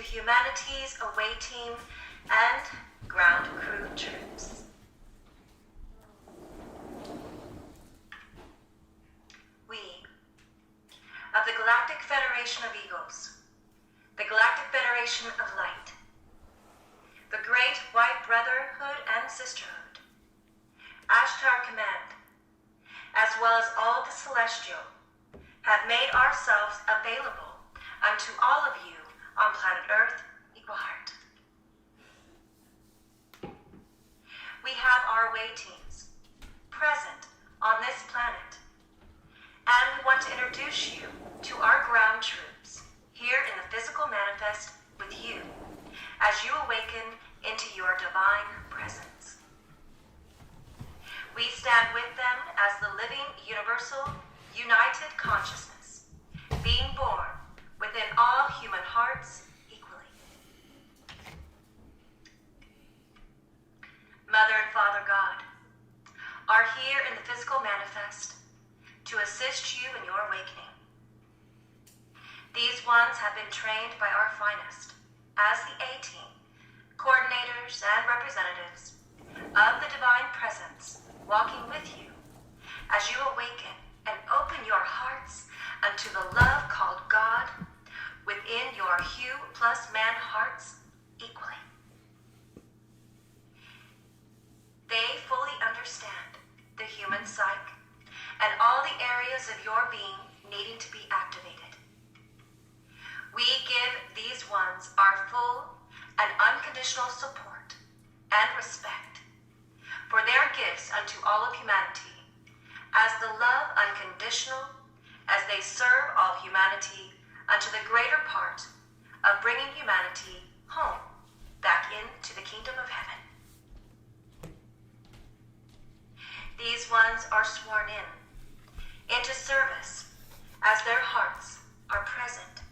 S3: Humanity's away team and ground crew troops. Federation of Eagles, the Galactic Federation of Light, the Great White Brotherhood and Sisterhood, Ashtar Command, as well as all the Celestial, have made ourselves available unto all of you on planet Earth, Equal Heart. We have our away teams present on this planet, and we want to introduce you to our ground troops here in the physical manifest with you as you awaken into your divine presence. We stand with them as the living, universal, united consciousness, being born within all human hearts equally. Mother and Father God are here in the physical manifest to assist you in your awakening. These ones have been trained by our finest as the A-Team, coordinators and representatives of the Divine Presence, walking with you as you awaken and open your hearts unto the love called God within your hue plus man hearts equally. They fully understand the human psyche and all the areas of your being needing to be activated. We give these ones our full and unconditional support and respect for their gifts unto all of humanity as the love unconditional as they serve all humanity unto the greater part of bringing humanity home back into the kingdom of heaven. These ones are sworn into service as their hearts are present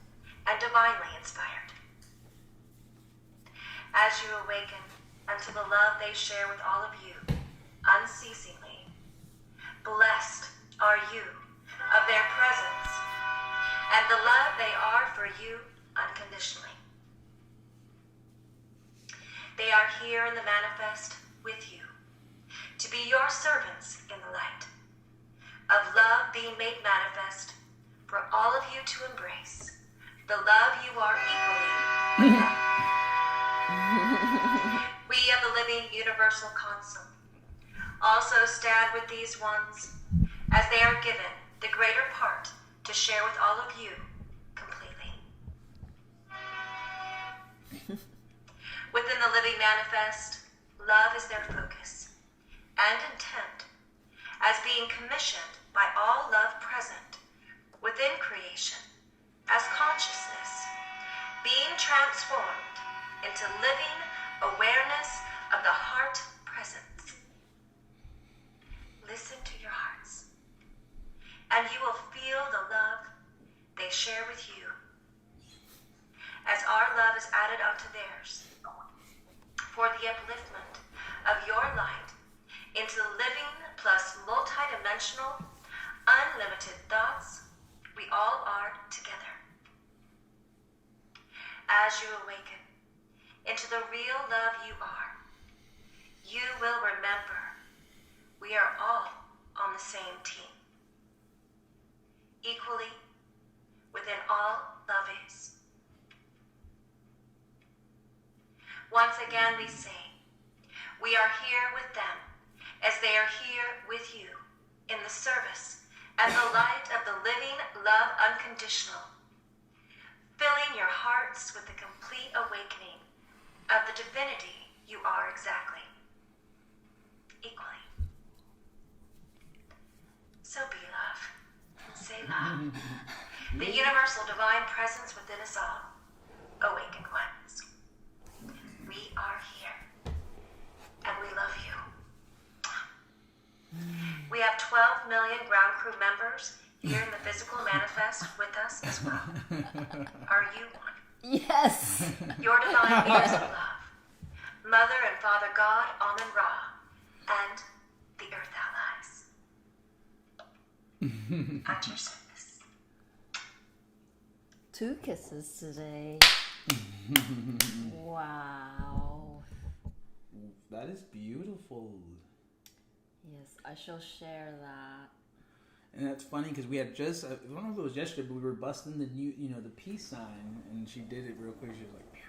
S3: and divinely inspired. As you awaken unto the love they share with all of you unceasingly, blessed are you of their presence and the love they are for you unconditionally. They are here in the manifest with you to be your servants in the light of love being made manifest for all of you to embrace the love you are equally with them. We of the living universal council also stand with these ones as they are given the greater part to share with all of you completely. Within the living manifest, love is their focus and intent as being commissioned by all love present within creation as consciousness being transformed into living awareness of the heart presence. Listen to your hearts, and you will feel the love they share with you as our love is added unto theirs for the upliftment of your light into living plus multidimensional, unlimited thoughts we all are together. As you awaken into the real love you are, you will remember we are all on the same team. Equally within all love is. Once again we say, we are here with them as they are here with you in the service and the light of the living love unconditional, filling your hearts with the complete awakening of the divinity you are exactly, equally. So be love, say love, the universal divine presence within us all, awakened ones. We are here, and we love you. We have 12 million ground crew members here in the physical manifest with us as well. Are you one?
S2: Yes.
S3: Your divine ears of love, Mother and Father God, Amen Ra, and the Earth Allies. At your service.
S2: 2 kisses today. Wow.
S1: That is beautiful.
S2: Yes, I shall share that.
S1: And that's funny because we had just, I don't know if it was yesterday, but we were busting the new, the peace sign, and she did it real quick. She was like, phew.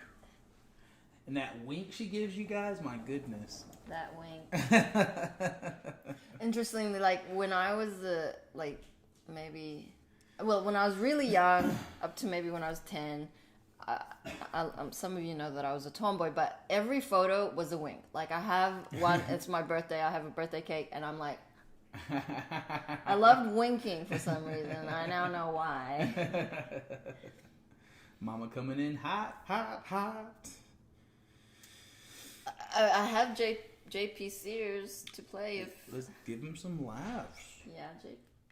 S1: And that wink she gives you guys, my goodness.
S2: That wink. Interestingly, like when I was when I was really young, up to maybe when I was 10, some of you know that I was a tomboy, but every photo was a wink. Like I have one, it's my birthday, I have a birthday cake, and I'm like, I loved winking for some reason. I now know why.
S1: Mama coming in hot, hot, hot.
S2: I have JP Sears to play if...
S1: Let's give him some laughs.
S2: Yeah,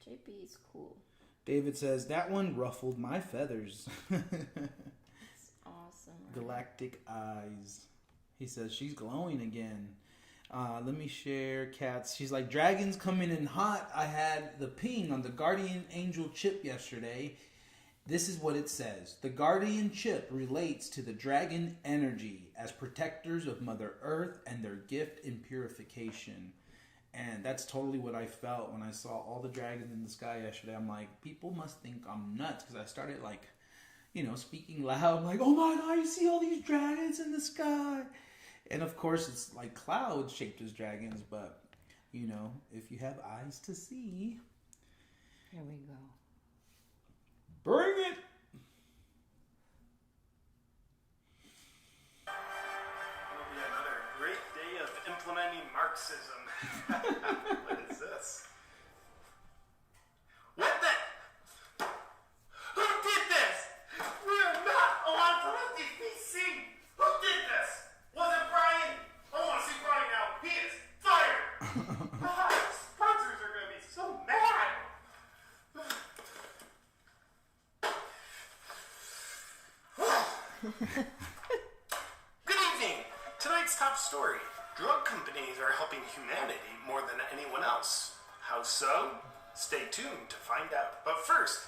S2: JP is cool.
S1: David says, that one ruffled my feathers.
S2: It's awesome. Right?
S1: Galactic eyes. He says, she's glowing again. Let me share Cats. She's like, dragons coming in hot. I had the ping on the Guardian Angel chip yesterday. This is what it says. The Guardian chip relates to the dragon energy as protectors of Mother Earth and their gift in purification. And that's totally what I felt when I saw all the dragons in the sky yesterday. I'm like, people must think I'm nuts because I started speaking loud. I'm like, oh my God, you see all these dragons in the sky. And of course, it's like clouds shaped as dragons, but, if you have eyes to see.
S2: Here we go.
S1: Bring it!
S4: It'll be another great day of implementing Marxism. What is this? What the? Who did this? We are not allowed to let these be seen. Who did this? Was it Brian? I want to see Brian now. He is fired. Sponsors are going to be so mad. Good evening. Tonight's top story. Drug companies are helping humanity more than anyone else. How so? Stay tuned to find out. But first,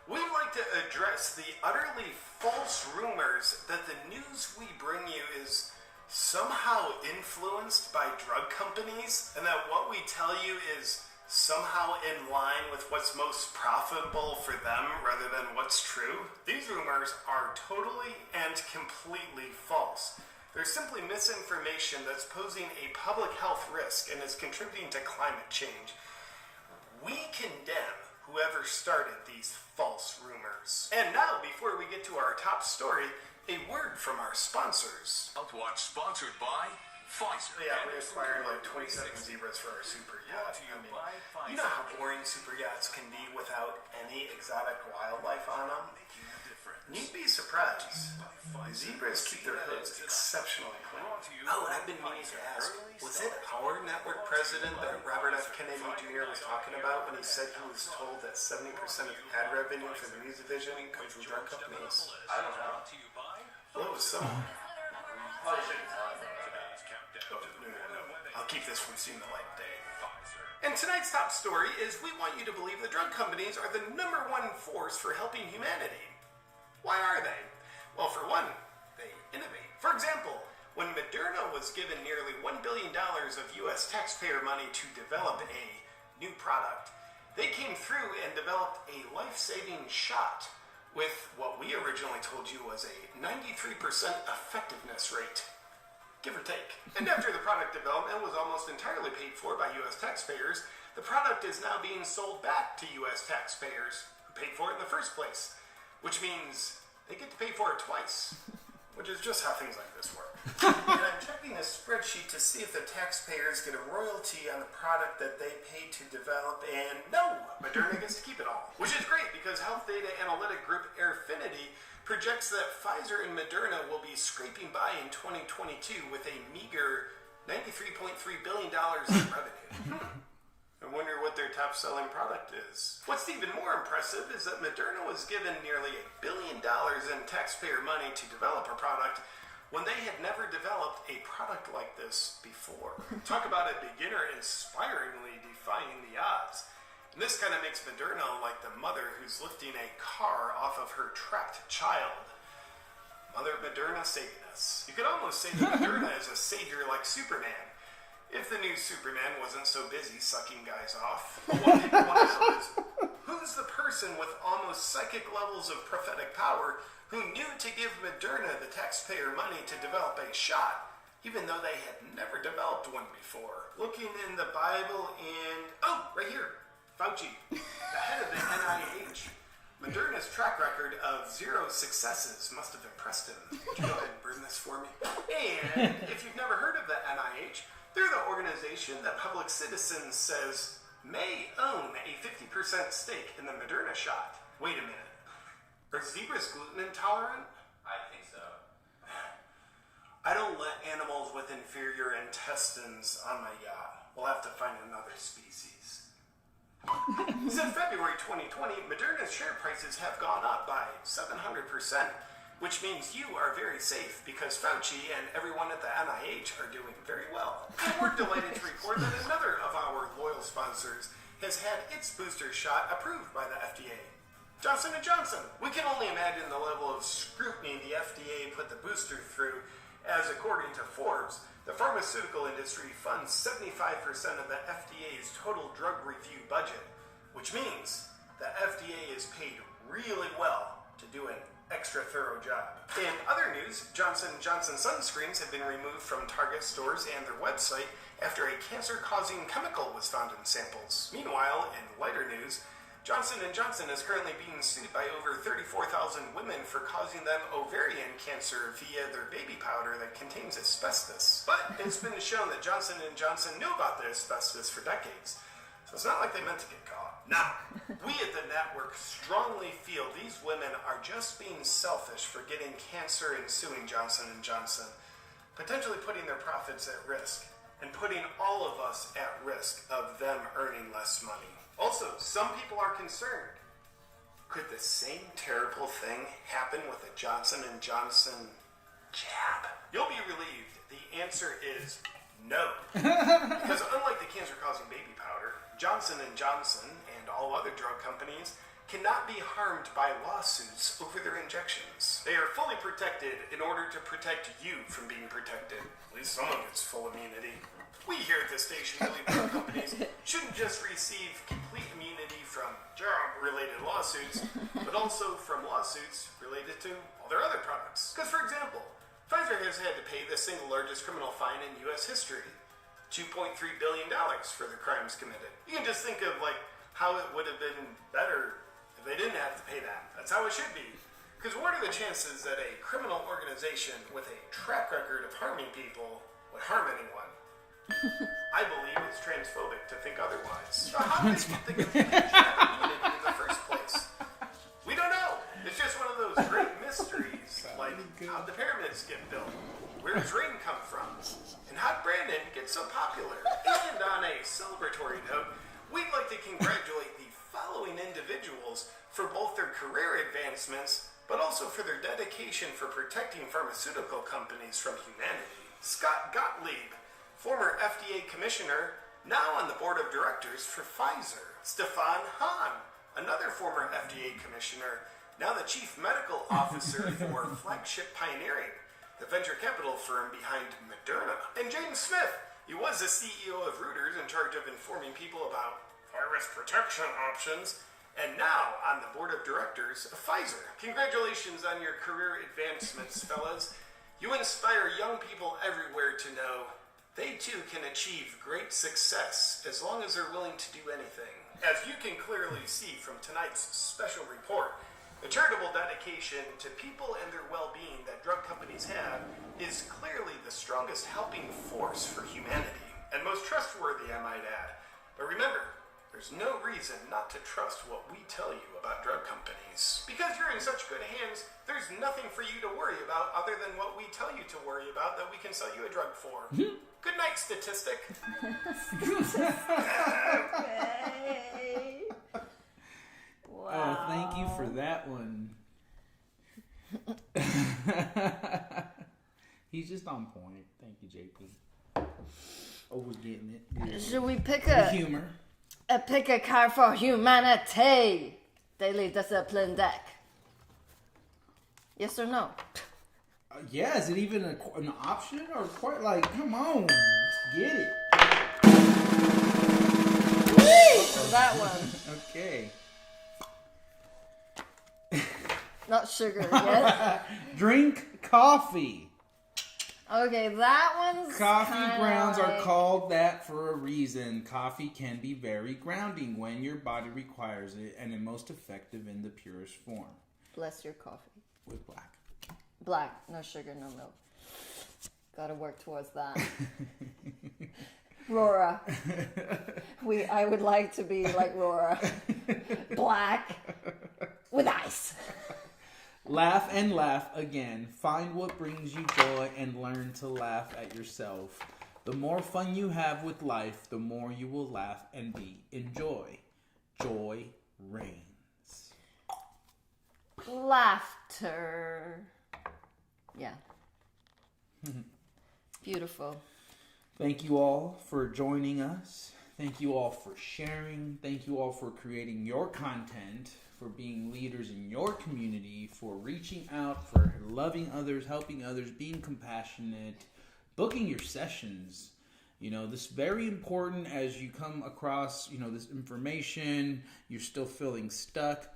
S4: we'd like to address the utterly false rumors that the news we bring you is somehow influenced by drug companies, and that what we tell you is somehow in line with what's most profitable for them rather than what's true. These rumors are totally and completely false. They're simply misinformation that's posing a public health risk and is contributing to climate change. We condemn whoever started these false rumors. And now, before we get to our top story, a word from our sponsors.
S5: Health Watch sponsored by Pfizer.
S4: Yeah, we acquired like 27 zebras for our super yacht. You know how boring super yachts can be without any exotic wildlife on them? You'd be surprised. Zebras keep their hoods exceptionally clean. Oh, and I've been meaning to ask, was it our network president that Robert F. Kennedy Jr. was talking about when he said he was told that 70% of ad revenue for the news division comes from drug companies? I don't know. Well, it was someone. I'll keep this from seeing the light of day. And tonight's top story is we want you to believe the drug companies are the #1 force for helping humanity. Why are they? Well, for one, they innovate. For example, when Moderna was given nearly $1 billion of U.S. taxpayer money to develop a new product, they came through and developed a life-saving shot with what we originally told you was a 93% effectiveness rate. Give or take. And after the product development was almost entirely paid for by U.S. taxpayers, the product is now being sold back to U.S. taxpayers who paid for it in the first place, which means they get to pay for it twice, which is just how things like this work. And I'm checking this spreadsheet to see if the taxpayers get a royalty on the product that they paid to develop, and no, Moderna gets to keep it all. Which is great because health data analytic group Airfinity projects that Pfizer and Moderna will be scraping by in 2022 with a meager $93.3 billion in revenue. I wonder what their top-selling product is. What's even more impressive is that Moderna was given nearly $1 billion in taxpayer money to develop a product when they had never developed a product like this before. Talk about a beginner inspiringly defying the odds. And this kind of makes Moderna like the mother who's lifting a car off of her trapped child. Mother Moderna saving us. You could almost say that Moderna is a savior like Superman. If the new Superman wasn't so busy sucking guys off. But what people want to know is, was the person with almost psychic levels of prophetic power who knew to give Moderna the taxpayer money to develop a shot, even though they had never developed one before? Looking in the Bible and... oh, right here. Fauci, the head of the NIH. Moderna's track record of 0 successes must have impressed him. Would you go ahead and burn this for me? And if you've never heard of the NIH, they're the organization that Public Citizen says may own a 50% stake in the Moderna shot. Wait a minute. Are zebras gluten intolerant?
S6: I think so.
S4: I don't let animals with inferior intestines on my yacht. We'll have to find another species. Since February 2020, Moderna's share prices have gone up by 700%, which means you are very safe because Fauci and everyone at the NIH are doing very well. And we're delighted to report that another of our loyal sponsors has had its booster shot approved by the FDA. Johnson & Johnson. We can only imagine the level of scrutiny the FDA put the booster through, as according to Forbes, the pharmaceutical industry funds 75% of the FDA's total drug review budget, which means the FDA is paid really well to do an extra thorough job. In other news, Johnson & Johnson sunscreens have been removed from Target stores and their website after a cancer-causing chemical was found in samples. Meanwhile, in lighter news, Johnson & Johnson is currently being sued by over 34,000 women for causing them ovarian cancer via their baby powder that contains asbestos. But it's been shown that Johnson & Johnson knew about the asbestos for decades, so it's not like they meant to get caught. Now, we at the network strongly feel these women are just being selfish for getting cancer and suing Johnson & Johnson, potentially putting their profits at risk, and putting all of us at risk of them earning less money. Also, some people are concerned. Could the same terrible thing happen with a Johnson & Johnson jab? You'll be relieved. The answer is no. Because unlike the cancer-causing baby powder, Johnson & Johnson and all other drug companies cannot be harmed by lawsuits over their injections. They are fully protected in order to protect you from being protected. At least someone gets full immunity. We here at the station believe drug companies shouldn't just receive complete immunity from job-related lawsuits, but also from lawsuits related to all their other products. Because, for example, Pfizer has had to pay the single largest criminal fine in U.S. history, $2.3 billion for the crimes committed. You can just think of, like, how it would have been better if they didn't have to pay that. That's how it should be. Because what are the chances that a criminal organization with a track record of harming people would harm anyone? I believe it's transphobic to think otherwise. So how did they get the immunity in the first place? We don't know. It's just one of those great mysteries, like how the pyramids get built, where does rain come from, and how did Brandon get so popular? And on a celebratory note, we'd like to congratulate the following individuals for both their career advancements, but also for their dedication for protecting pharmaceutical companies from humanity. Scott Gottlieb, former FDA commissioner, now on the board of directors for Pfizer. Stefan Hahn, another former FDA commissioner, now the chief medical officer for Flagship Pioneering, the venture capital firm behind Moderna. And James Smith, he was the CEO of Reuters, in charge of informing people about virus protection options, and now on the board of directors of Pfizer. Congratulations on your career advancements, fellas. You inspire young people everywhere to know they too can achieve great success as long as they're willing to do anything. As you can clearly see from tonight's special report, the charitable dedication to people and their well-being that drug companies have is clearly the strongest helping force for humanity, and most trustworthy, I might add. But remember, there's no reason not to trust what we tell you about drug companies. Because you're in such good hands, there's nothing for you to worry about other than what we tell you to worry about that we can sell you a drug for. Good night, statistic.
S2: Okay. Wow.
S1: Oh, thank you for that one. He's just on point. Thank you, JP. Always getting it. Good.
S2: Should we pick
S1: The humor.
S2: pick a card for humanity? Daily discipline deck. Yes or no?
S1: Yeah, is it even an option or quite like, come on, let's get it.
S2: So that one.
S1: Okay.
S2: Not sugar, yes.
S1: Drink coffee.
S2: Okay, that one's
S1: Coffee grounds
S2: like...
S1: are called that for a reason. Coffee can be very grounding when your body requires it, and most effective in the purest form.
S2: Bless your coffee.
S1: With black.
S2: Black, no sugar, no milk. Gotta work towards that. Rora. I would like to be like Rora. Black with ice.
S1: Laugh and laugh again. Find what brings you joy and learn to laugh at yourself. The more fun you have with life, the more you will laugh and be in joy. Joy reigns.
S2: Laughter. Yeah. Beautiful.
S1: Thank you all for joining us. Thank you all for sharing. Thank you all for creating your content, for being leaders in your community, for reaching out, for loving others, helping others, being compassionate, booking your sessions. You know, this is very important as you come across, you know, this information, you're still feeling stuck.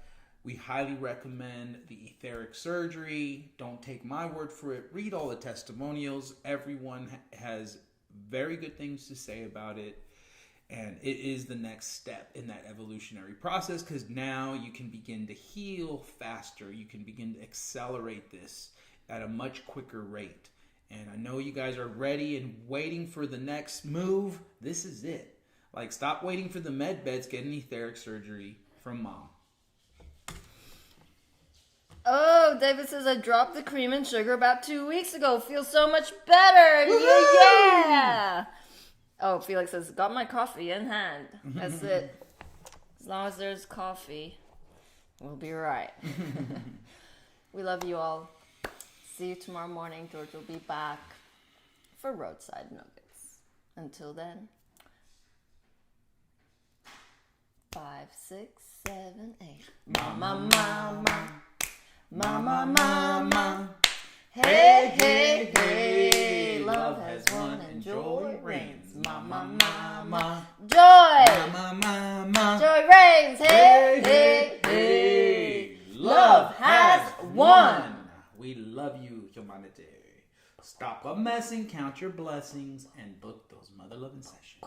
S1: We highly recommend the etheric surgery. Don't take my word for it. Read all the testimonials. Everyone has very good things to say about it. And it is the next step in that evolutionary process, because now you can begin to heal faster. You can begin to accelerate this at a much quicker rate. And I know you guys are ready and waiting for the next move. This is it. Like, stop waiting for the med beds. Get an etheric surgery from mom.
S2: Oh, David says I dropped the cream and sugar about 2 weeks ago. Feels so much better. Yeah. Oh, Felix says, got my coffee in hand. That's it. As long as there's coffee, we'll be right. We love you all. See you tomorrow morning. George will be back for Roadside Nuggets. Until then, 5, 6, 7, 8. Mama, mama. Mama, mama. Hey, hey, hey. Love has won and joy reigns. Mama, mama. Joy.
S1: Mama, mama.
S2: Joy reigns. Hey, hey, hey. Love has won.
S1: We love you, humanity. Stop a messing, count your blessings, and book those mother-loving sessions.